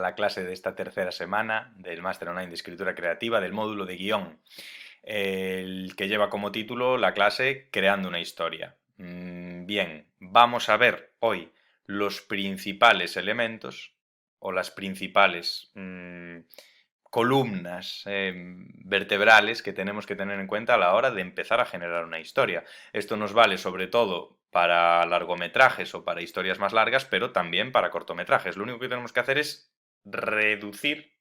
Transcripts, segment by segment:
la clase de esta tercera semana del Máster Online de Escritura Creativa del módulo de guión, el que lleva como título la clase Creando una historia. Bien, vamos a ver hoy los principales elementos o las principales columnas vertebrales que tenemos que tener en cuenta a la hora de empezar a generar una historia. Esto nos vale sobre todo para largometrajes o para historias más largas, pero también para cortometrajes. Lo único que tenemos que hacer es reducir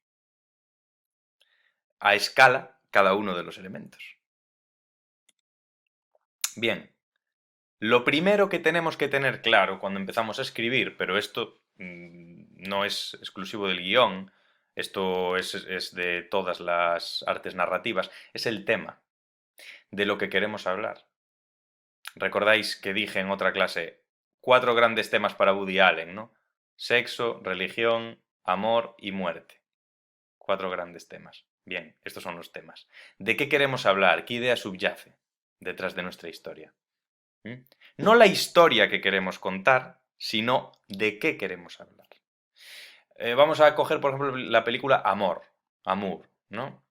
a escala cada uno de los elementos. Bien, lo primero que tenemos que tener claro cuando empezamos a escribir, pero esto no es exclusivo del guión, esto es de todas las artes narrativas, es el tema de lo que queremos hablar. Recordáis que dije en otra clase 4 grandes temas para Woody Allen, ¿no? Sexo, religión, amor y muerte. 4 grandes temas. Bien, estos son los temas. ¿De qué queremos hablar? ¿Qué idea subyace detrás de nuestra historia? No la historia que queremos contar, sino de qué queremos hablar. Vamos a coger, por ejemplo, la película Amour, ¿no?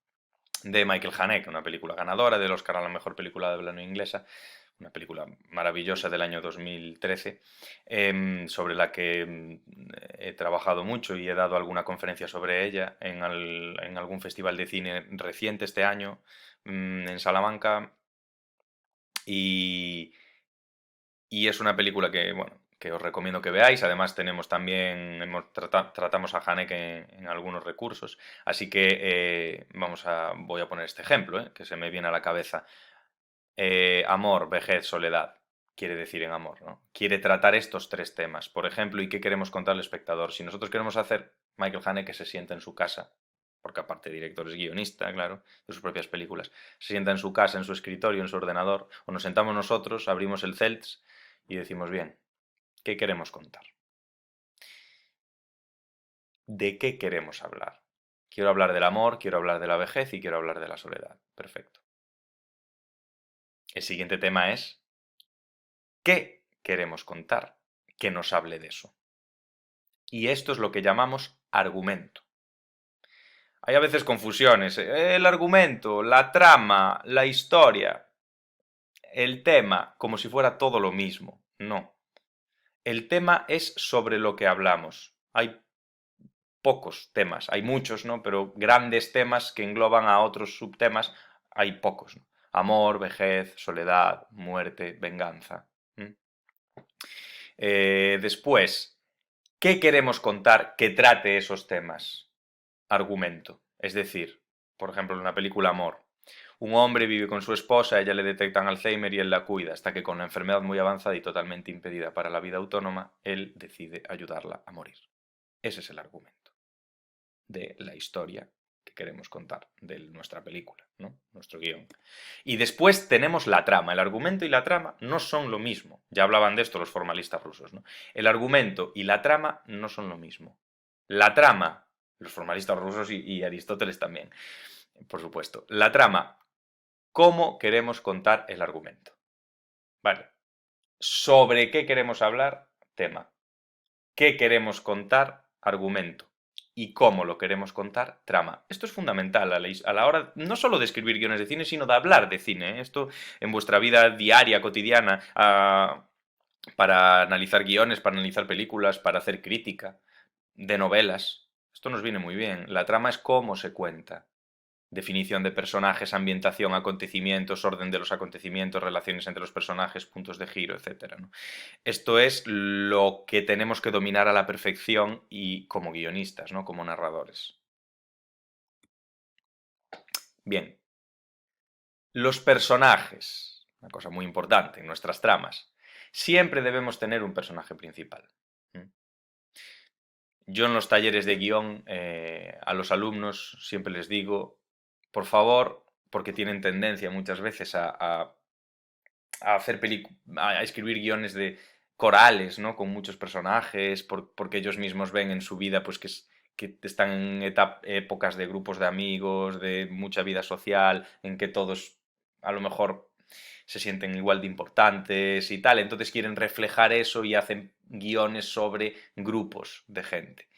De Michael Haneke, una película ganadora del Oscar a la mejor película de habla no inglesa, una película maravillosa del año 2013, sobre la que he trabajado mucho y he dado alguna conferencia sobre ella en algún festival de cine reciente este año, en Salamanca, y es una película que, bueno, que os recomiendo que veáis. Además tratamos a Haneke en algunos recursos. Así que voy a poner este ejemplo, que se me viene a la cabeza. Amor, vejez, soledad. Quiere decir en amor, ¿no? Quiere tratar estos 3 temas. Por ejemplo, ¿y qué queremos contar al espectador? Si nosotros queremos hacer Michael Haneke se sienta en su casa, porque aparte director es guionista, claro, de sus propias películas, se sienta en su casa, en su escritorio, en su ordenador, o nos sentamos nosotros, abrimos el Celts y decimos, bien, ¿qué queremos contar? ¿De qué queremos hablar? Quiero hablar del amor, quiero hablar de la vejez y quiero hablar de la soledad. Perfecto. El siguiente tema es, ¿qué queremos contar que nos hable de eso? Y esto es lo que llamamos argumento. Hay a veces confusiones. El argumento, la trama, la historia, el tema, como si fuera todo lo mismo. No. El tema es sobre lo que hablamos. Hay pocos temas, hay muchos, ¿no? Pero grandes temas que engloban a otros subtemas, hay pocos, ¿no? Amor, vejez, soledad, muerte, venganza. Después, ¿qué queremos contar que trate esos temas? Argumento. Es decir, por ejemplo, en la película Amor, un hombre vive con su esposa, a ella le detectan Alzheimer y él la cuida, hasta que con la enfermedad muy avanzada y totalmente impedida para la vida autónoma, él decide ayudarla a morir. Ese es el argumento de la historia que queremos contar de nuestra película, ¿no? Nuestro guión. Y después tenemos la trama. El argumento y la trama no son lo mismo. Ya hablaban de esto los formalistas rusos, ¿no? El argumento y la trama no son lo mismo. La trama, los formalistas rusos y Aristóteles también, por supuesto. La trama, ¿cómo queremos contar el argumento? Vale. ¿Sobre qué queremos hablar? Tema. ¿Qué queremos contar? Argumento. ¿Y cómo lo queremos contar? Trama. Esto es fundamental a la hora no solo de escribir guiones de cine, sino de hablar de cine. Esto en vuestra vida diaria, cotidiana, para analizar guiones, para analizar películas, para hacer crítica de novelas. Esto nos viene muy bien. La trama es cómo se cuenta. Definición de personajes, ambientación, acontecimientos, orden de los acontecimientos, relaciones entre los personajes, puntos de giro, etc., ¿no? Esto es lo que tenemos que dominar a la perfección y como guionistas, ¿no? Como narradores. Bien. Los personajes, una cosa muy importante en nuestras tramas. Siempre debemos tener un personaje principal. Yo en los talleres de guión a los alumnos siempre les digo, por favor, porque tienen tendencia muchas veces a a escribir guiones de corales, ¿no? Con muchos personajes, porque ellos mismos ven en su vida pues que están en épocas de grupos de amigos, de mucha vida social, en que todos a lo mejor se sienten igual de importantes y tal, entonces quieren reflejar eso y hacen guiones sobre grupos de gente.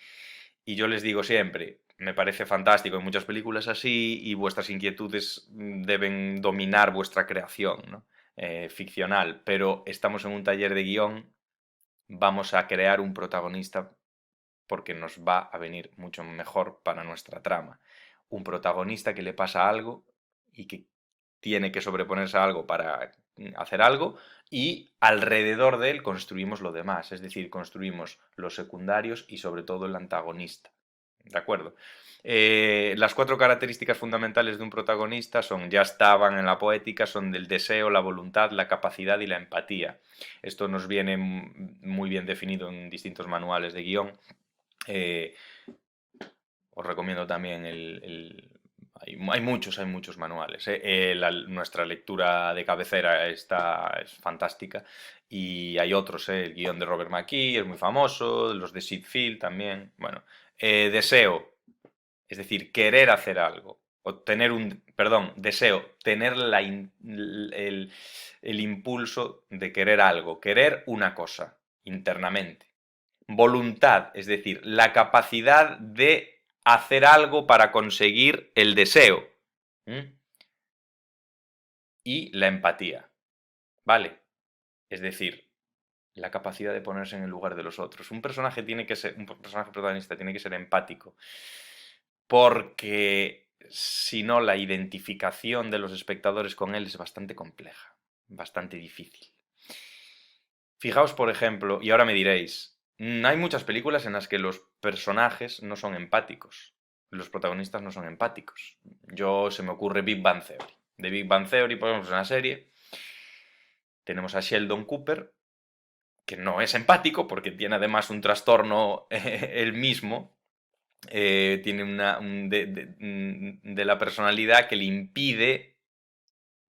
Y yo les digo siempre, me parece fantástico, hay muchas películas así y vuestras inquietudes deben dominar vuestra creación, ¿no? Ficcional, pero estamos en un taller de guión, vamos a crear un protagonista porque nos va a venir mucho mejor para nuestra trama. Un protagonista que le pasa algo y que tiene que sobreponerse a algo para hacer algo y alrededor de él construimos lo demás, es decir, construimos los secundarios y sobre todo el antagonista. ¿De acuerdo? Las 4 características fundamentales de un protagonista son, ya estaban en la poética, son del deseo, la voluntad, la capacidad y la empatía. Esto nos viene muy bien definido en distintos manuales de guión. Eh, Os recomiendo también hay muchos manuales. Nuestra lectura de cabecera es fantástica y hay otros. El guión de Robert McKee es muy famoso, los de Sid Field también. Bueno, deseo, es decir, querer hacer algo. O tener deseo, tener el impulso de querer algo, querer una cosa internamente. Voluntad, es decir, la capacidad de hacer algo para conseguir el deseo. Y la empatía, ¿vale? Es decir, la capacidad de ponerse en el lugar de los otros. Un personaje protagonista tiene que ser empático, porque si no, la identificación de los espectadores con él es bastante compleja, bastante difícil. Fijaos, por ejemplo, y ahora me diréis, hay muchas películas en las que los personajes no son empáticos, los protagonistas no son empáticos. Se me ocurre Big Bang Theory. De Big Bang Theory, por ejemplo, es una serie. Tenemos a Sheldon Cooper, que no es empático porque tiene además un trastorno él mismo. Tiene de la personalidad que le impide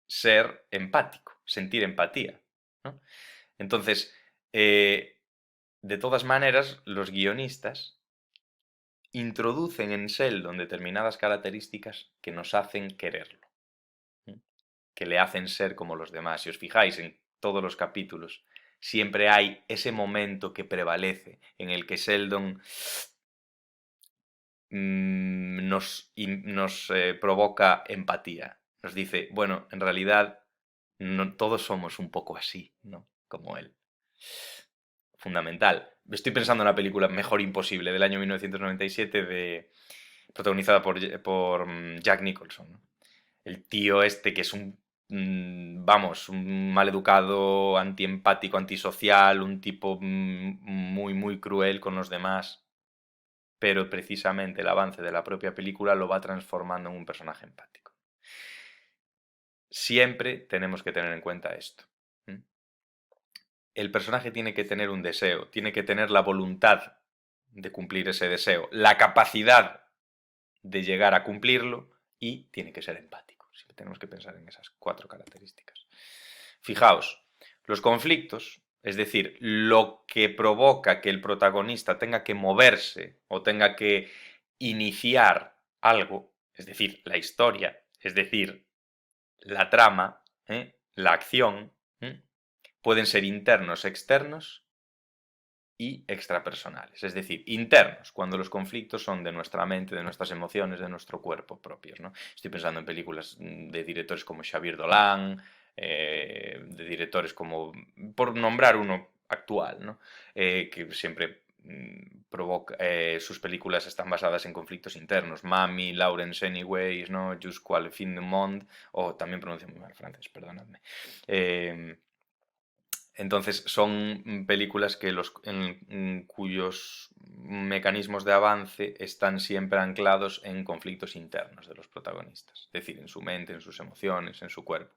ser empático, sentir empatía, ¿no? Entonces, de todas maneras, los guionistas introducen en Sheldon determinadas características que nos hacen quererlo, que le hacen ser como los demás. Si os fijáis en todos los capítulos, siempre hay ese momento que prevalece en el que Sheldon nos provoca empatía. Nos dice, bueno, en realidad todos somos un poco así, ¿no? Como él. Fundamental. Estoy pensando en la película Mejor Imposible del año 1997 protagonizada por Jack Nicholson, ¿no? El tío este que es un maleducado, antiempático, antisocial, un tipo muy, muy cruel con los demás, pero precisamente el avance de la propia película lo va transformando en un personaje empático. Siempre tenemos que tener en cuenta esto. El personaje tiene que tener un deseo, tiene que tener la voluntad de cumplir ese deseo, la capacidad de llegar a cumplirlo y tiene que ser empático. Siempre tenemos que pensar en esas 4 características. Fijaos, los conflictos, es decir, lo que provoca que el protagonista tenga que moverse o tenga que iniciar algo, es decir, la historia, es decir, la trama, la acción, pueden ser internos, externos y extrapersonales. Es decir, internos, cuando los conflictos son de nuestra mente, de nuestras emociones, de nuestro cuerpo propios, ¿no? Estoy pensando en películas de directores como Xavier Dolan, de directores como, por nombrar uno actual, ¿no? Que siempre provoca, sus películas están basadas en conflictos internos. Mami, Lawrence Anyways, ¿no? Jusqu'à la fin du monde, o también pronuncio muy mal francés, perdonadme. Entonces son películas cuyos mecanismos de avance están siempre anclados en conflictos internos de los protagonistas, es decir, en su mente, en sus emociones, en su cuerpo.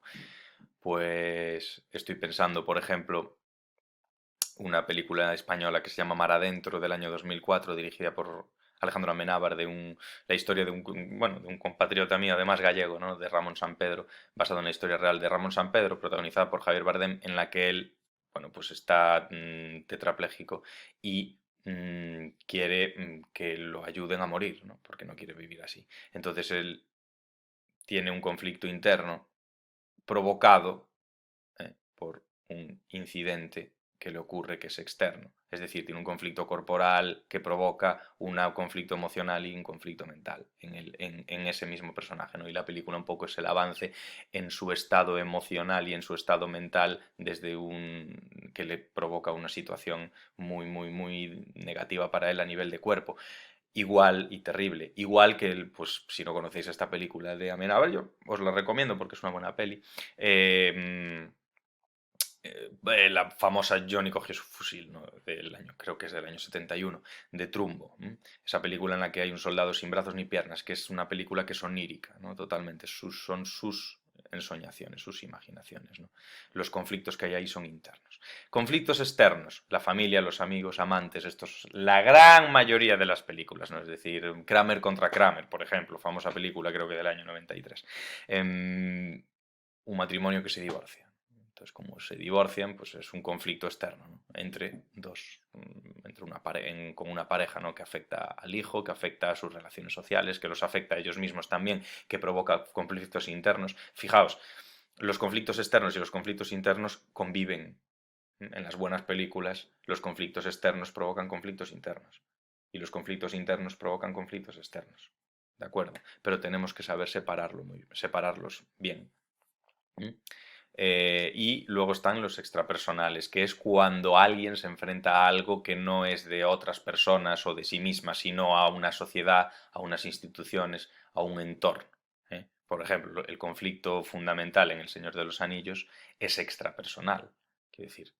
Pues estoy pensando, por ejemplo, una película española que se llama Mar Adentro del año 2004, dirigida por Alejandro Amenábar, la historia de un compatriota mío, además gallego, ¿no? De Ramón Sampedro, basado en la historia real de Ramón Sampedro, protagonizada por Javier Bardem, en la que él, pues está tetrapléjico y quiere que lo ayuden a morir, ¿no? Porque no quiere vivir así. Entonces él tiene un conflicto interno provocado por un incidente que le ocurre que es externo. Es decir, tiene un conflicto corporal que provoca un conflicto emocional y un conflicto mental en ese mismo personaje, ¿no? Y la película un poco es el avance en su estado emocional y en su estado mental desde un que le provoca una situación muy, muy, muy negativa para él a nivel de cuerpo. Igual y terrible. Igual que, pues, si no conocéis esta película de Amenábar, yo os la recomiendo porque es una buena peli. La famosa Johnny cogió su fusil, ¿no? Del año, creo que es del año 71, de Trumbo. Esa película en la que hay un soldado sin brazos ni piernas, que es una película que es onírica, ¿no? Totalmente. Son sus ensoñaciones, sus imaginaciones, ¿no? Los conflictos que hay ahí son internos. Conflictos externos, la familia, los amigos, amantes, estos, la gran mayoría de las películas, ¿no? Es decir, Kramer contra Kramer, por ejemplo, famosa película creo que del año 93. Un matrimonio que se divorcia. Entonces, como se divorcian, pues es un conflicto externo, ¿no? Entre con una pareja, ¿no? Que afecta al hijo, que afecta a sus relaciones sociales, que los afecta a ellos mismos también, que provoca conflictos internos. Fijaos, los conflictos externos y los conflictos internos conviven. En las buenas películas, los conflictos externos provocan conflictos internos y los conflictos internos provocan conflictos externos. ¿De acuerdo? Pero tenemos que saber separarlos bien. Y luego están los extrapersonales, que es cuando alguien se enfrenta a algo que no es de otras personas o de sí misma, sino a una sociedad, a unas instituciones, a un entorno. Por ejemplo, el conflicto fundamental en El Señor de los Anillos es extrapersonal, quiero decir,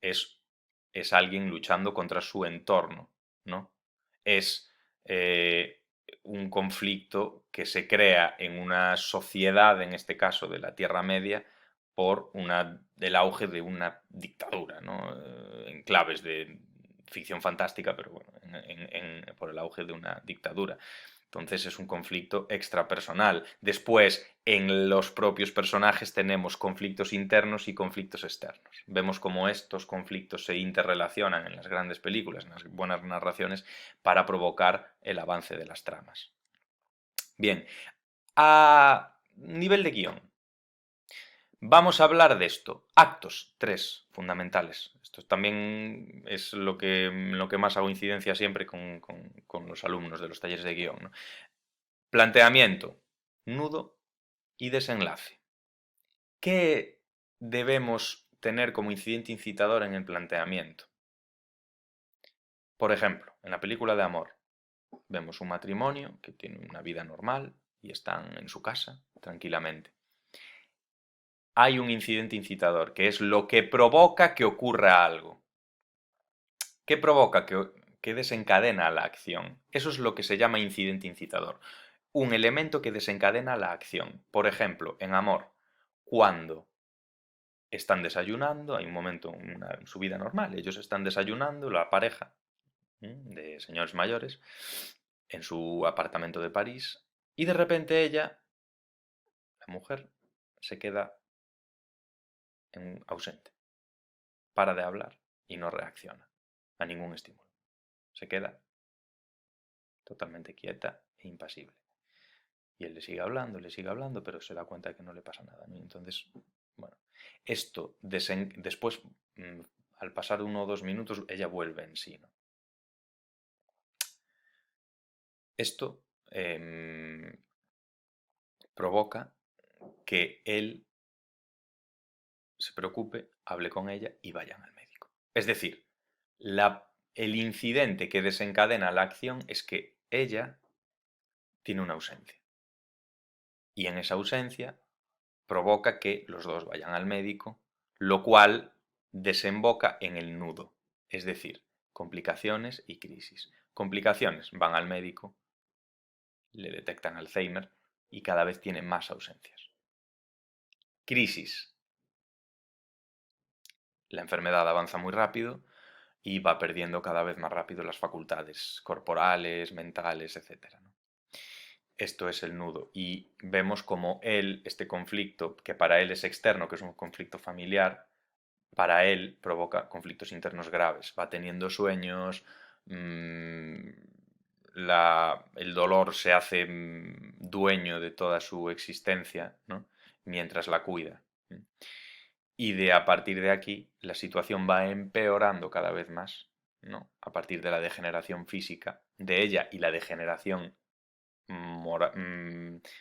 es alguien luchando contra su entorno, ¿no? Es un conflicto que se crea en una sociedad, en este caso de la Tierra Media, por el auge de una dictadura, ¿no? En claves de ficción fantástica, pero bueno, por el auge de una dictadura. Entonces es un conflicto extrapersonal. Después, en los propios personajes tenemos conflictos internos y conflictos externos. Vemos cómo estos conflictos se interrelacionan en las grandes películas, en las buenas narraciones, para provocar el avance de las tramas. Bien, a nivel de guión, vamos a hablar de esto. Actos, 3 fundamentales. Esto también es lo que más hago incidencia siempre con los alumnos de los talleres de guión, ¿no? Planteamiento, nudo y desenlace. ¿Qué debemos tener como incidente incitador en el planteamiento? Por ejemplo, en la película de amor, vemos un matrimonio que tiene una vida normal y están en su casa tranquilamente. Hay un incidente incitador, que es lo que provoca que ocurra algo. ¿Qué provoca que desencadena la acción? Eso es lo que se llama incidente incitador. Un elemento que desencadena la acción. Por ejemplo, en amor, cuando están desayunando, hay un momento en su vida normal, ellos están desayunando, la pareja de señores mayores, en su apartamento de París, y de repente ella, la mujer, se queda ausente, para de hablar y no reacciona a ningún estímulo. Se queda totalmente quieta e impasible. Y él le sigue hablando, pero se da cuenta de que no le pasa nada, ¿no? Entonces, bueno, esto después, al pasar 1 o 2 minutos, ella vuelve en sí, ¿no? Esto provoca que él se preocupe, hable con ella y vayan al médico. Es decir, el incidente que desencadena la acción es que ella tiene una ausencia. Y en esa ausencia provoca que los dos vayan al médico, lo cual desemboca en el nudo, es decir, complicaciones y crisis. Complicaciones, van al médico, le detectan Alzheimer y cada vez tiene más ausencias. Crisis. La enfermedad avanza muy rápido y va perdiendo cada vez más rápido las facultades corporales, mentales, etc. Esto es el nudo y vemos como este conflicto, que para él es externo, que es un conflicto familiar, para él provoca conflictos internos graves. Va teniendo sueños, el dolor se hace dueño de toda su existencia, ¿no? Mientras la cuida. y a partir de aquí la situación va empeorando cada vez más, ¿no? A partir de la degeneración física de ella y la degeneración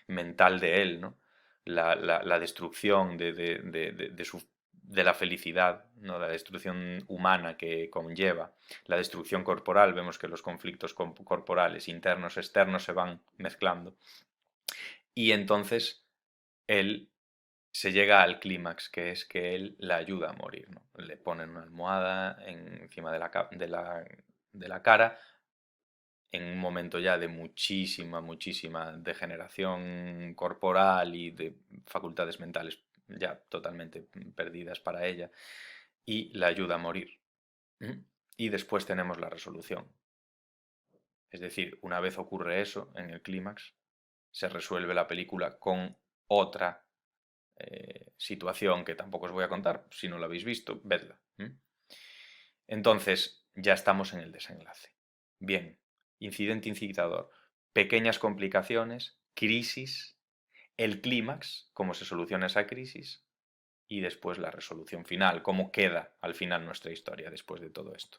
mental de él, ¿no? La destrucción de la felicidad, ¿no? La destrucción humana que conlleva, la destrucción corporal, vemos que los conflictos corporales, internos, externos, se van mezclando. Y entonces él se llega al clímax, que es que él la ayuda a morir, ¿no? Le ponen una almohada encima de la cara, en un momento ya de muchísima degeneración corporal y de facultades mentales ya totalmente perdidas para ella, y la ayuda a morir. Y después tenemos la resolución. Es decir, una vez ocurre eso en el clímax, se resuelve la película con otra situación que tampoco os voy a contar. Si no la habéis visto, vedla. Entonces, ya estamos en el desenlace. Bien, incidente incitador, pequeñas complicaciones, crisis, el clímax, cómo se soluciona esa crisis, y después la resolución final, cómo queda al final nuestra historia después de todo esto.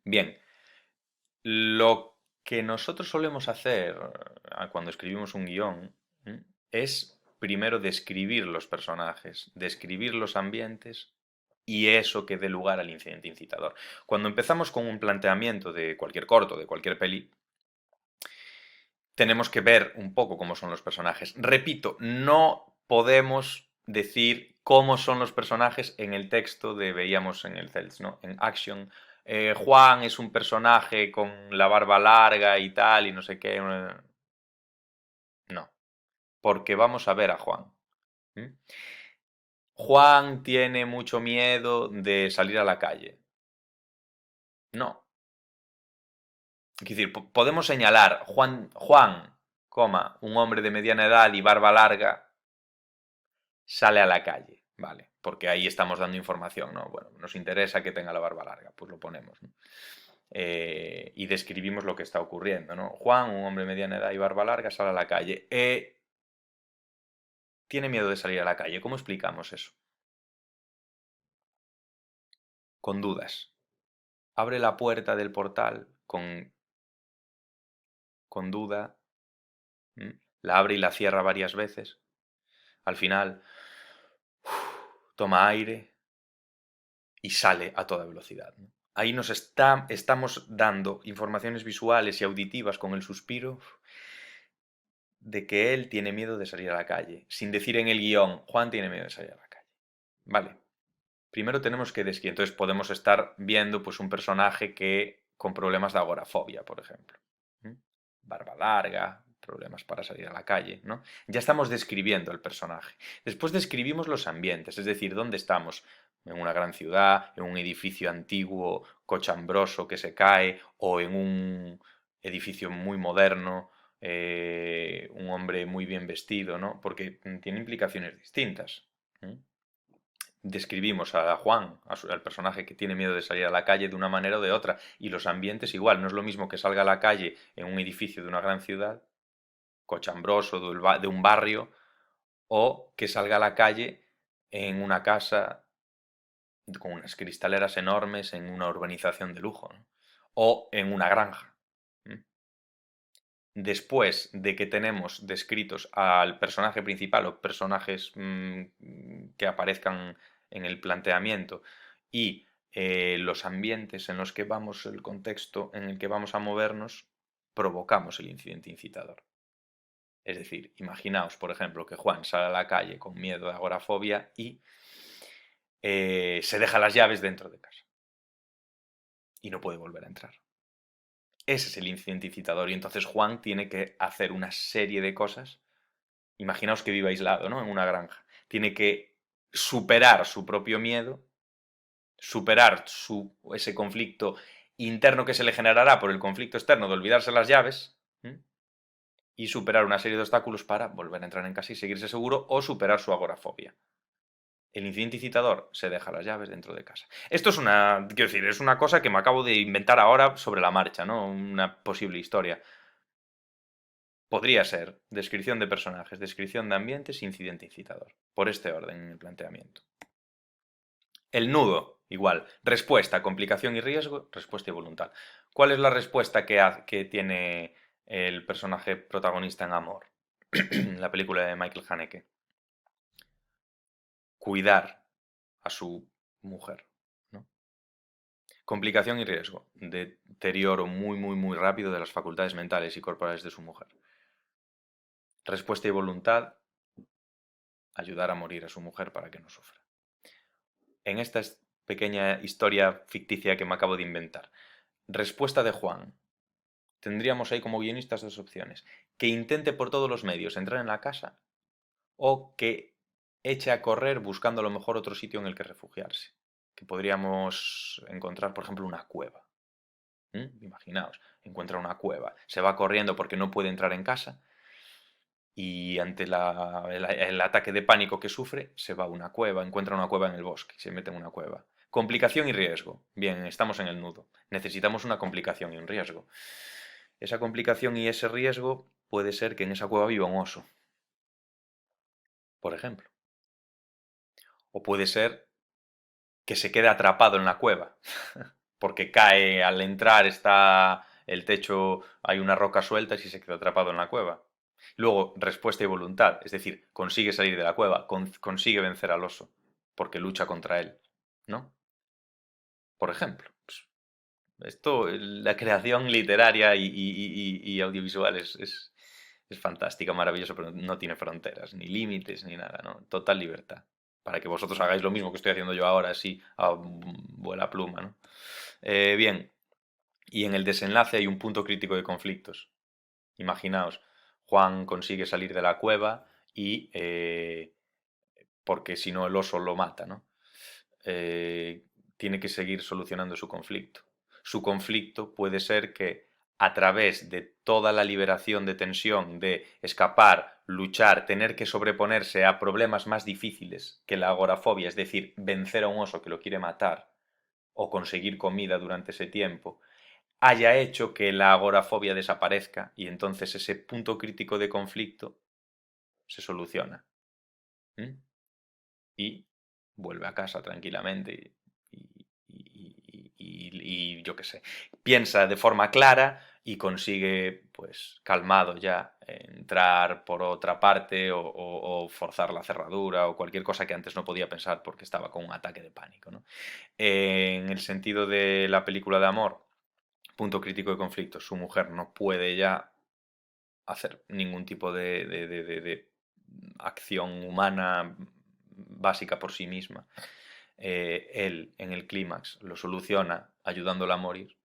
Bien, lo que nosotros solemos hacer cuando escribimos un guión es primero describir los personajes, describir los ambientes y eso que dé lugar al incidente incitador. Cuando empezamos con un planteamiento de cualquier corto, de cualquier peli, tenemos que ver un poco cómo son los personajes. Repito, no podemos decir cómo son los personajes en el texto de veíamos en el CELS, ¿no? En Action. Juan es un personaje con la barba larga y tal, y no sé qué. No, porque vamos a ver a Juan. Juan tiene mucho miedo de salir a la calle. No. Es decir, podemos señalar Juan, un hombre de mediana edad y barba larga, sale a la calle, ¿vale? Porque ahí estamos dando información, ¿no? Bueno, nos interesa que tenga la barba larga, pues lo ponemos, ¿no? Y describimos lo que está ocurriendo, ¿no? Juan, un hombre de mediana edad y barba larga, sale a la calle. Tiene miedo de salir a la calle. ¿Cómo explicamos eso? Con dudas. Abre la puerta del portal con duda. La abre y la cierra varias veces. Al final, toma aire y sale a toda velocidad, ¿no? Ahí estamos dando informaciones visuales y auditivas con el suspiro de que él tiene miedo de salir a la calle, sin decir en el guión, Juan tiene miedo de salir a la calle. Vale. Primero tenemos que describir, entonces podemos estar viendo pues un personaje con problemas de agorafobia, por ejemplo. Barba larga, problemas para salir a la calle, ¿no? Ya estamos describiendo el personaje. Después describimos los ambientes, es decir, dónde estamos. En una gran ciudad, en un edificio antiguo, cochambroso que se cae, o en un edificio muy moderno, un hombre muy bien vestido, ¿no? Porque tiene implicaciones distintas. Describimos a Juan, al personaje que tiene miedo de salir a la calle de una manera o de otra, y los ambientes igual, no es lo mismo que salga a la calle en un edificio de una gran ciudad, cochambroso, de un barrio, o que salga a la calle en una casa con unas cristaleras enormes en una urbanización de lujo, ¿no? O en una granja. Después de que tenemos descritos al personaje principal o personajes que aparezcan en el planteamiento y los ambientes en los que vamos, el contexto en el que vamos a movernos, provocamos el incidente incitador. Es decir, imaginaos, por ejemplo, que Juan sale a la calle con miedo de agorafobia y se deja las llaves dentro de casa y no puede volver a entrar. Ese es el incidente incitador y entonces Juan tiene que hacer una serie de cosas. Imaginaos que vive aislado, ¿no? En una granja. Tiene que superar su propio miedo, superar ese conflicto interno que se le generará por el conflicto externo de olvidarse las llaves, y superar una serie de obstáculos para volver a entrar en casa y seguirse seguro o superar su agorafobia. El incidente incitador se deja las llaves dentro de casa. Esto es quiero decir, es una cosa que me acabo de inventar ahora sobre la marcha, ¿no? Una posible historia. Podría ser descripción de personajes, descripción de ambientes, incidente incitador. Por este orden en el planteamiento. El nudo, igual. Respuesta, complicación y riesgo, respuesta y voluntad. ¿Cuál es la respuesta que tiene el personaje protagonista en Amor? La película de Michael Haneke. Cuidar a su mujer, ¿no? Complicación y riesgo. Deterioro muy rápido de las facultades mentales y corporales de su mujer. Respuesta y voluntad. Ayudar a morir a su mujer para que no sufra. En esta pequeña historia ficticia que me acabo de inventar. Respuesta de Juan. Tendríamos ahí como guionistas dos opciones. Que intente por todos los medios entrar en la casa o que eche a correr buscando a lo mejor otro sitio en el que refugiarse. Que podríamos encontrar, por ejemplo, una cueva. Imaginaos, encuentra una cueva, se va corriendo porque no puede entrar en casa y ante el ataque de pánico que sufre, se va a una cueva, encuentra una cueva en el bosque, se mete en una cueva. Complicación y riesgo. Bien, estamos en el nudo. Necesitamos una complicación y un riesgo. Esa complicación y ese riesgo puede ser que en esa cueva viva un oso, por ejemplo. O puede ser que se quede atrapado en la cueva, porque cae al entrar, está el techo, hay una roca suelta y se queda atrapado en la cueva. Luego, respuesta y voluntad, es decir, consigue salir de la cueva, consigue vencer al oso, porque lucha contra él, ¿no? Por ejemplo, pues, esto, la creación literaria y audiovisual es fantástica, maravillosa, pero no tiene fronteras, ni límites, ni nada, ¿no? Total libertad. Para que vosotros hagáis lo mismo que estoy haciendo yo ahora, así, a vuela pluma, ¿no? Bien, y en el desenlace hay un punto crítico de conflictos. Imaginaos, Juan consigue salir de la cueva y porque si no el oso lo mata, ¿no? Tiene que seguir solucionando su conflicto. Su conflicto puede ser que a través de toda la liberación de tensión, de escapar, luchar, tener que sobreponerse a problemas más difíciles que la agorafobia, es decir, vencer a un oso que lo quiere matar o conseguir comida durante ese tiempo, haya hecho que la agorafobia desaparezca y entonces ese punto crítico de conflicto se soluciona. Y vuelve a casa tranquilamente y yo qué sé, piensa de forma clara y consigue, pues, calmado ya, entrar por otra parte o forzar la cerradura o cualquier cosa que antes no podía pensar porque estaba con un ataque de pánico, ¿no? En el sentido de la película de amor, punto crítico de conflicto, su mujer no puede ya hacer ningún tipo de acción humana básica por sí misma. Él en el clímax lo soluciona ayudándola a morir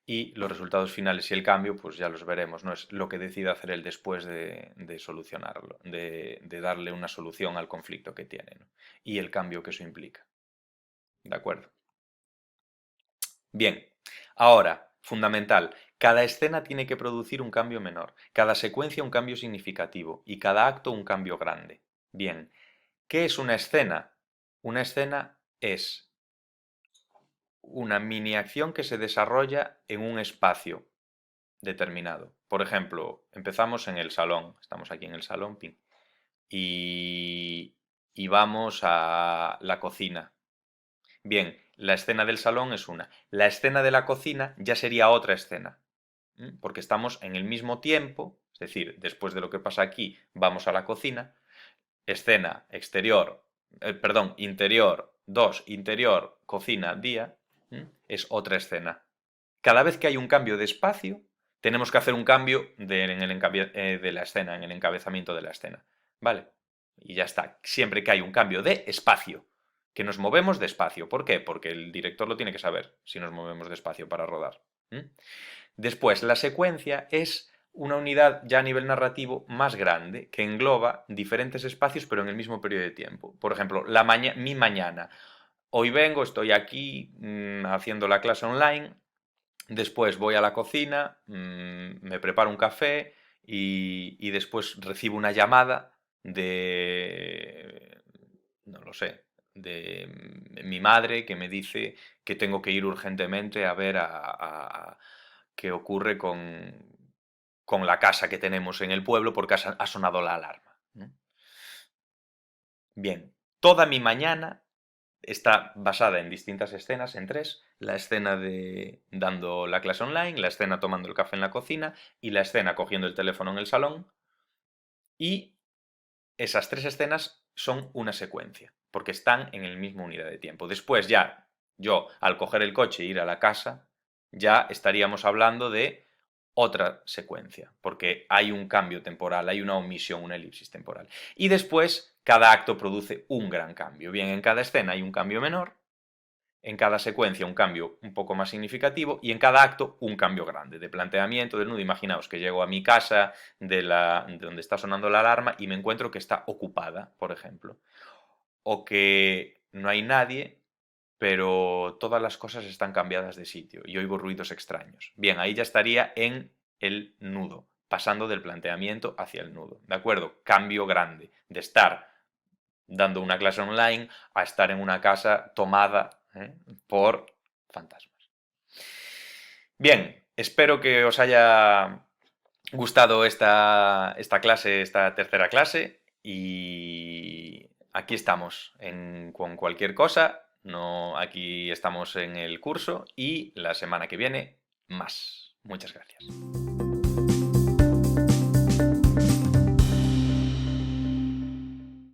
y los resultados finales y el cambio pues ya los veremos, no es lo que decide hacer él después de solucionarlo, de darle una solución al conflicto que tiene, ¿no? Y el cambio que eso implica. ¿De acuerdo? Bien, ahora, fundamental, cada escena tiene que producir un cambio menor, cada secuencia un cambio significativo y cada acto un cambio grande. Bien, ¿qué es una escena? Una escena es una mini acción que se desarrolla en un espacio determinado. Por ejemplo, empezamos en el salón, estamos aquí en el salón, y vamos a la cocina. Bien, la escena del salón es una. La escena de la cocina ya sería otra escena, porque estamos en el mismo tiempo, es decir, después de lo que pasa aquí, vamos a la cocina, escena exterior, perdón, interior, 2, interior, cocina, día, es otra escena. Cada vez que hay un cambio de espacio, tenemos que hacer un cambio de la escena, en el encabezamiento de la escena, ¿vale? Y ya está. Siempre que hay un cambio de espacio, que nos movemos de espacio. ¿Por qué? Porque el director lo tiene que saber si nos movemos de espacio para rodar. Después, la secuencia es una unidad ya a nivel narrativo más grande que engloba diferentes espacios pero en el mismo periodo de tiempo. Por ejemplo, mi mañana. Hoy vengo, estoy aquí haciendo la clase online, después voy a la cocina, me preparo un café y después recibo una llamada no lo sé, de mi madre que me dice que tengo que ir urgentemente a ver qué ocurre con con la casa que tenemos en el pueblo porque ha sonado la alarma. Bien, toda mi mañana está basada en distintas escenas, en 3. La escena de dando la clase online, la escena tomando el café en la cocina y la escena cogiendo el teléfono en el salón. Y esas 3 escenas son una secuencia, porque están en el mismo unidad de tiempo. Después ya, yo al coger el coche e ir a la casa, ya estaríamos hablando de otra secuencia, porque hay un cambio temporal, hay una omisión, una elipsis temporal. Y después, cada acto produce un gran cambio. Bien, en cada escena hay un cambio menor, en cada secuencia un cambio un poco más significativo y en cada acto un cambio grande de planteamiento del nudo. Imaginaos que llego a mi casa de donde está sonando la alarma y me encuentro que está ocupada, por ejemplo, o que no hay nadie, pero todas las cosas están cambiadas de sitio y oigo ruidos extraños. Bien, ahí ya estaría en el nudo, pasando del planteamiento hacia el nudo, ¿de acuerdo? Cambio grande, de estar dando una clase online a estar en una casa tomada por fantasmas. Bien, espero que os haya gustado esta clase, esta tercera clase, y aquí estamos con cualquier cosa. No, aquí estamos en el curso y la semana que viene más. Muchas gracias.